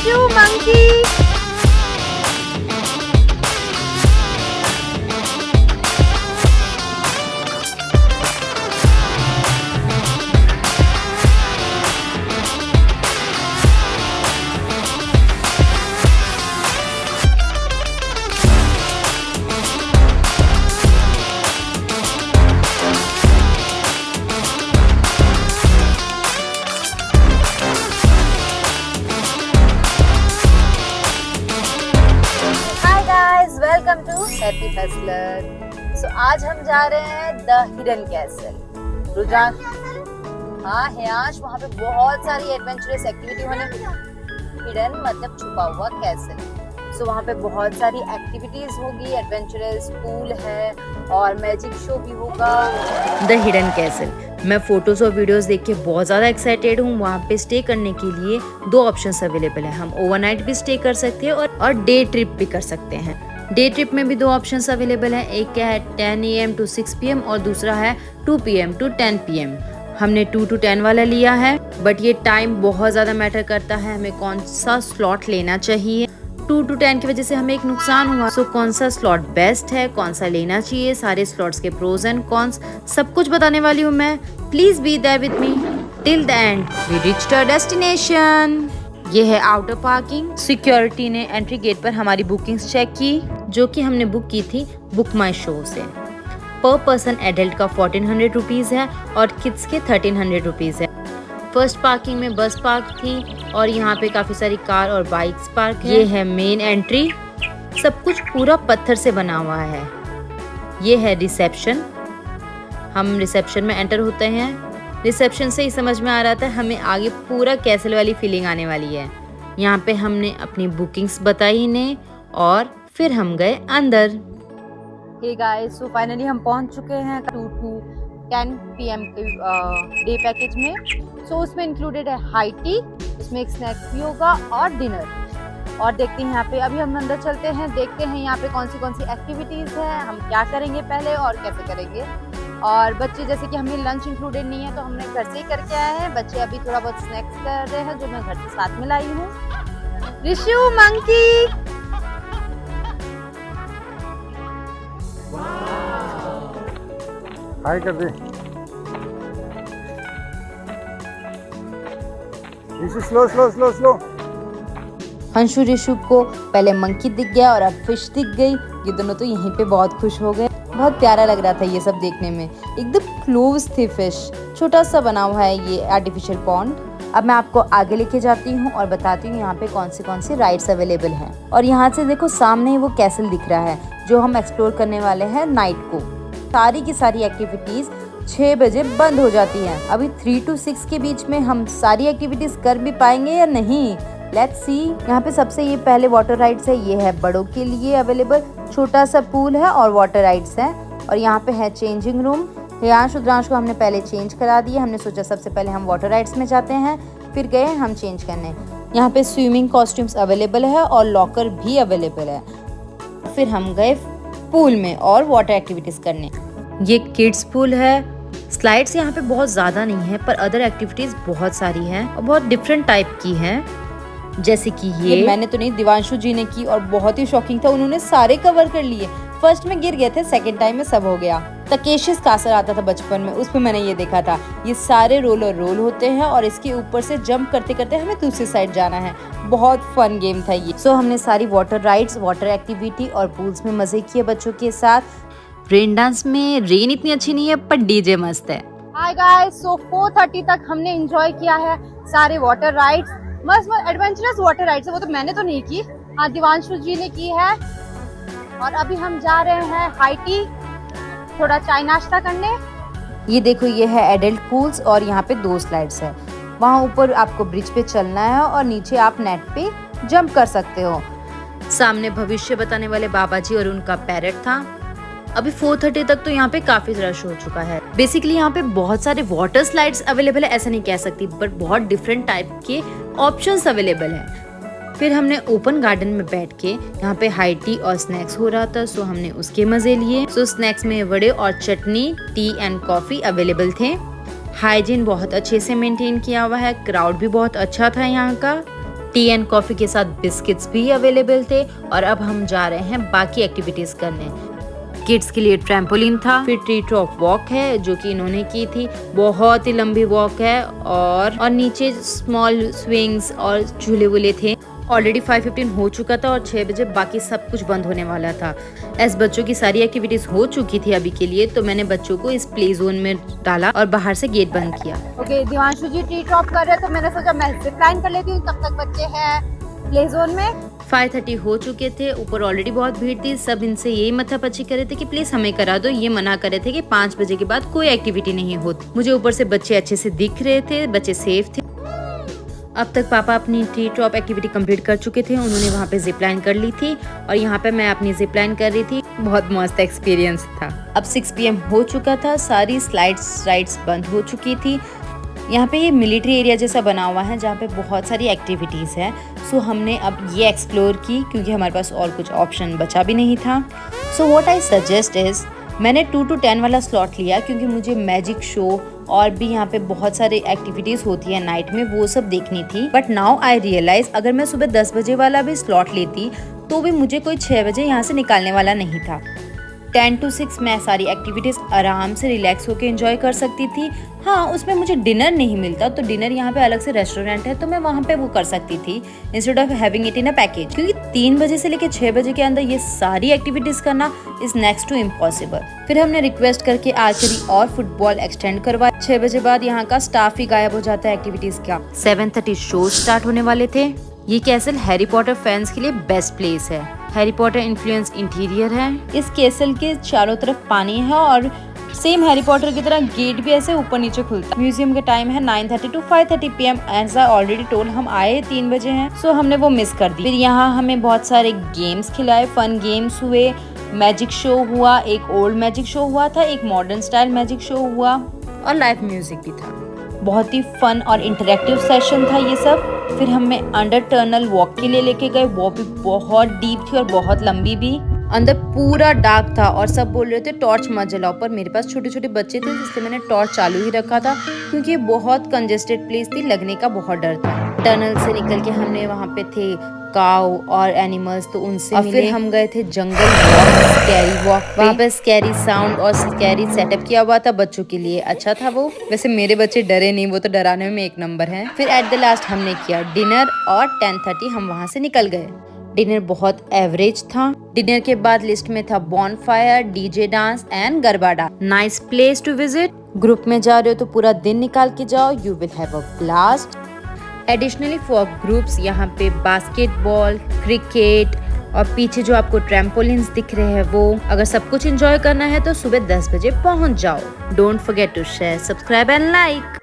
Rishu monkey. Welcome to happy फेस्लर। So आज हम जा रहे हैं द हिडन कैसल। रुझान हाँ हियांश, वहाँ पे बहुत सारी एडवेंचरस एक्टिविटी होने। हिडन मतलब छुपा हुआ कैसल। सो वहाँ पे बहुत सारी एक्टिविटीज होगी, एडवेंचरस पूल है और मैजिक शो भी होगा। द हिडन कैसल, मैं फोटोज और वीडियोस देख के बहुत ज़्यादा एक्साइटेड हूँ। वहाँ पे स्टे करने के लिए 2 ऑप्शंस अवेलेबल है। हम ओवरनाइट भी स्टे कर सकते हैं और डे ट्रिप भी कर सकते हैं। डे ट्रिप में भी 2 ऑप्शंस अवेलेबल हैं। एक क्या है 10 AM to 6 PM और दूसरा है 2 PM to 10 PM। हमने 2 to 10 वाला लिया है, बट ये टाइम बहुत ज़्यादा मैटर करता है, हमें कौन सा स्लॉट लेना चाहिए। 2 to 10 की वजह से हमें एक नुकसान हुआ। सो कौन सा स्लॉट बेस्ट है, कौन सा लेना चाहिए, सारे स्लॉट्स के प्रोज एंड कॉन्स सब कुछ बताने वाली हूँ मैं। Please be there with me till the end. We reached our destination. ये है आउटर पार्किंग। सिक्योरिटी ने एंट्री गेट पर हमारी बुकिंग्स चेक की, जो कि हमने बुक की थी बुक माई शो से। पर पर्सन एडल्ट का 1400 रुपीज़ है और किड्स के 1300 रुपीज़ है। फर्स्ट पार्किंग में बस पार्क थी और यहाँ पे काफ़ी सारी कार और बाइक्स पार्क है। ये है मेन एंट्री, सब कुछ पूरा पत्थर से बना हुआ है। ये है रिसेप्शन। हम रिसेप्शन में एंटर होते हैं। रिसेप्शन से ही समझ में आ रहा था हमें आगे पूरा कैसल वाली फीलिंग आने वाली है। यहाँ पे हमने अपनी बुकिंग्स बताई इन्हें और फिर हम गए अंदर। हे गाइस, सो फाइनली हम पहुंच चुके हैं 2 to 10 PM के डे पैकेज में। सो उसमें इंक्लूडेड है हाई टी, उसमें एक स्नैक्स भी होगा और डिनर। और देखते हैं यहाँ पे, अभी हम अंदर चलते हैं, देखते हैं यहाँ पे कौन सी एक्टिविटीज है, हम क्या करेंगे पहले और कैसे करेंगे। और बच्चे जैसे कि हमें लंच इंक्लूडेड नहीं है तो हमने घर से ही करके आए हैं। बच्चे अभी थोड़ा बहुत स्नैक्स कर रहे हैं जो मैं घर से साथ में लाई हूँ। रिशु मंकी, हाय कर दे। Rishu slow slow slow slow. Anshu Rishu को पहले मंकी दिख गया और अब फिश दिख गई। ये दोनों तो यहीं पे बहुत खुश हो गए। बहुत प्यारा लग रहा था ये सब देखने में, एकदम क्लोज थे फिश। छोटा सा बना हुआ है ये आर्टिफिशियल पॉन्ड। अब मैं आपको आगे लेके जाती हूँ और बताती हूँ यहाँ पे कौन सी राइड्स अवेलेबल हैं। और यहाँ से देखो सामने ही वो कैसल दिख रहा है जो हम एक्सप्लोर करने वाले हैं नाइट को। सारी की सारी एक्टिविटीज 6 बजे बंद हो जाती हैं। अभी 3 to 6 के बीच में हम सारी एक्टिविटीज कर भी पाएंगे या नहीं, लेट्स सी। यहाँ पे सबसे ये पहले वाटर राइड्स है। ये है बड़ों के लिए अवेलेबल, छोटा सा पूल है और वाटर राइड्स है। और यहाँ पे है चेंजिंग रूम। हियांश रुद्रांश को हमने पहले चेंज करा दिया। हमने सोचा सबसे पहले हम वाटर राइड्स में जाते हैं, फिर गए हम चेंज करने। यहाँ पे स्विमिंग कॉस्ट्यूम्स अवेलेबल है और लॉकर भी अवेलेबल है। फिर हम गए पूल में और वाटर एक्टिविटीज करने। ये किड्स पूल है। स्लाइड्स यहाँ पे बहुत ज़्यादा नहीं है, पर अदर एक्टिविटीज बहुत सारी हैं और बहुत डिफरेंट टाइप की हैं। जैसे कि ये मैंने तो नहीं, दिवांशु जी ने की और बहुत ही शॉकिंग था, उन्होंने सारे कवर कर लिए। फर्स्ट में गिर गए थे, सेकंड टाइम में सब हो गया। तकेशिस कासर आता था बचपन में, उसमें मैंने ये देखा था। ये सारे रोलर रोल होते हैं और इसके ऊपर से जंप करते करते हमें दूसरी साइड जाना है। बहुत फन गेम था ये। सो हमने सारी वाटर राइड्स, वाटर एक्टिविटी और पूल्स में मजे किए बच्चों के साथ। रेन डांस में रेन इतनी अच्छी नहीं है पर डीजे मस्त है। हाय गाइस, सो 4:30 तक हमने एंजॉय किया है सारे वाटर राइड्स। मस्त एडवेंचरस वाटर राइड्स है, वो तो मैंने तो नहीं की, हाँ दिवांशु जी ने की है। और अभी हम जा रहे हैं हाई टी, थोड़ा चाय नाश्ता करने। ये देखो, ये है एडल्ट पूल्स और यहाँ पे 2 स्लाइड्स है। वहाँ ऊपर आपको ब्रिज पे चलना है और नीचे आप नेट पे जंप कर सकते हो। सामने भविष्य बताने वाले बाबा जी और उनका पैरेट था। अभी 4:30 तक तो यहाँ पे काफी रश हो चुका है। बेसिकली यहाँ पे बहुत सारे वाटर स्लाइड्स अवेलेबल है, ऐसा नहीं कह सकती, बट बहुत डिफरेंट टाइप के ऑप्शंस अवेलेबल है। फिर हमने ओपन गार्डन में बैठ के, यहाँ पे हाई टी और स्नैक्स हो रहा था, सो हमने उसके मजे लिए। सो स्नैक्स में वड़े और चटनी, टी एंड कॉफी अवेलेबल थे। हाइजीन बहुत अच्छे से मेंटेन किया हुआ है। क्राउड भी बहुत अच्छा था यहाँ का। टी एंड कॉफी के साथ बिस्किट्स भी अवेलेबल थे। और अब हम जा रहे हैं बाकी एक्टिविटीज करने। किड्स के लिए ट्रैम्पोलिन था, फिर ट्री टॉप वॉक है जो कि इन्होंने की थी, बहुत ही लंबी वॉक है। और नीचे स्मॉल स्विंग्स और झूले वूले थे। ऑलरेडी 5:15 हो चुका था और 6 बजे बाकी सब कुछ बंद होने वाला था। ऐसे बच्चों की सारी एक्टिविटीज हो चुकी थी अभी के लिए, तो मैंने बच्चों को इस प्ले जोन में डाला और बाहर से गेट बंद किया। Okay, Divanshu G tree top कर रहे हैं तो मैंने सोचा मैं जिप लाइन कर लेती हूँ, तब तक बच्चे हैं प्ले जोन में। 5:30 हो चुके थे, ऊपर ऑलरेडी बहुत भीड़ थी। सब इनसे यही मत्थापच्ची कर रहे थे कि प्लीज हमें करा दो। ये मना कर रहे थे कि 5 बजे के बाद कोई एक्टिविटी नहीं होती। मुझे ऊपर से बच्चे अच्छे से दिख रहे थे, बच्चे सेफ थे। अब तक पापा अपनी ट्री टॉप एक्टिविटी कंप्लीट कर चुके थे, उन्होंने वहाँ पे जिप लाइन कर ली थी और यहाँ पे मैं अपनी जिप लाइन कर रही थी। बहुत मस्त एक्सपीरियंस था। अब 6 PM हो चुका था, सारी स्लाइड्स राइड्स बंद हो चुकी थी। यहाँ पे ये मिलिट्री एरिया जैसा बना हुआ है जहाँ पे बहुत सारी एक्टिविटीज़ है। सो हमने अब ये एक्सप्लोर की क्योंकि हमारे पास और कुछ ऑप्शन बचा भी नहीं था। So what I suggest is, मैंने 2 to 10 वाला स्लॉट लिया क्योंकि मुझे मैजिक शो और भी यहाँ पे बहुत सारी एक्टिविटीज होती है नाइट में, वो सब देखनी थी। बट नाउ आई रियलाइज अगर मैं सुबह 10 बजे वाला भी स्लॉट लेती तो भी मुझे कोई 6 बजे यहाँ से निकालने वाला नहीं था। 10 to 6 मैं सारी एक्टिविटीज आराम से रिलैक्स होकर एंजॉय कर सकती थी। हाँ, उसमें मुझे डिनर नहीं मिलता तो डिनर यहाँ पे अलग से रेस्टोरेंट है तो मैं वहाँ पे वो कर सकती थी instead of having it in a package. क्योंकि 3 बजे से लेकर 6 बजे के अंदर ये सारी एक्टिविटीज करना इज नेक्स्ट टू इम्पॉसिबल। फिर हमने रिक्वेस्ट करके आर्चरी और फुटबॉल एक्सटेंड करवाया। 6 बजे बाद यहाँ का स्टाफ ही गायब हो जाता है एक्टिविटीज का। 7:30 शो स्टार्ट होने वाले थे। ये कैसल हैरी पॉटर फैंस के लिए बेस्ट प्लेस है। हैरी पॉटर इन्फ्लुएंस इंटीरियर है। इस कैसल के चारों तरफ पानी है और सेम हैरी पॉटर की तरह गेट भी ऐसे ऊपर नीचे खुलता है। म्यूजियम का टाइम है 9:30 to 5:30 PM। As I already told, हम आए 3 बजे हैं, सो हमने वो मिस कर दी। फिर यहाँ हमें बहुत सारे गेम्स खिलाए, फन गेम्स हुए, मैजिक शो हुआ, एक ओल्ड मैजिक शो हुआ था, एक मॉडर्न स्टाइल मैजिक शो हुआ और लाइव म्यूजिक भी था। बहुत ही फन और इंटरेक्टिव सेशन था ये सब। फिर हमें अंडर टनल वॉक के लिए लेके गए, वो भी बहुत डीप थी और बहुत लंबी भी। अंदर पूरा डार्क था और सब बोल रहे थे टॉर्च मत जलाओ, पर मेरे पास छोटे छोटे बच्चे थे जिससे मैंने टॉर्च चालू ही रखा था क्योंकि बहुत कंजेस्टेड प्लेस थी, लगने का बहुत डर था। टनल से निकल के हमने वहाँ पे थे काऊ और एनिमल्स, तो उनसे मिले। फिर हम गए थे जंगल वॉक, स्कैरी वॉक। वहाँ पे स्कैरी साउंड और स्कैरी सेटअप किया हुआ था बच्चों के लिए, अच्छा था वो। वैसे मेरे बच्चे डरे नहीं, वो तो डराने में 1 नंबर है। फिर एट द लास्ट हमने किया डिनर और 10:30 हम वहाँ से निकल गए। डिनर बहुत एवरेज था। डिनर के बाद लिस्ट में था bonfire, DJ dance and garba dance. Nice place to visit. Group में जा रहे हो तो पूरा दिन निकाल के जाओ, you will have a blast. Additionally for groups यहाँ पे बास्केटबॉल, क्रिकेट और पीछे जो आपको ट्रैम्पोलिन्स दिख रहे हैं वो। अगर सब कुछ एंजॉय करना है तो सुबह 10 बजे पहुंच जाओ। Don't forget to share, subscribe and like.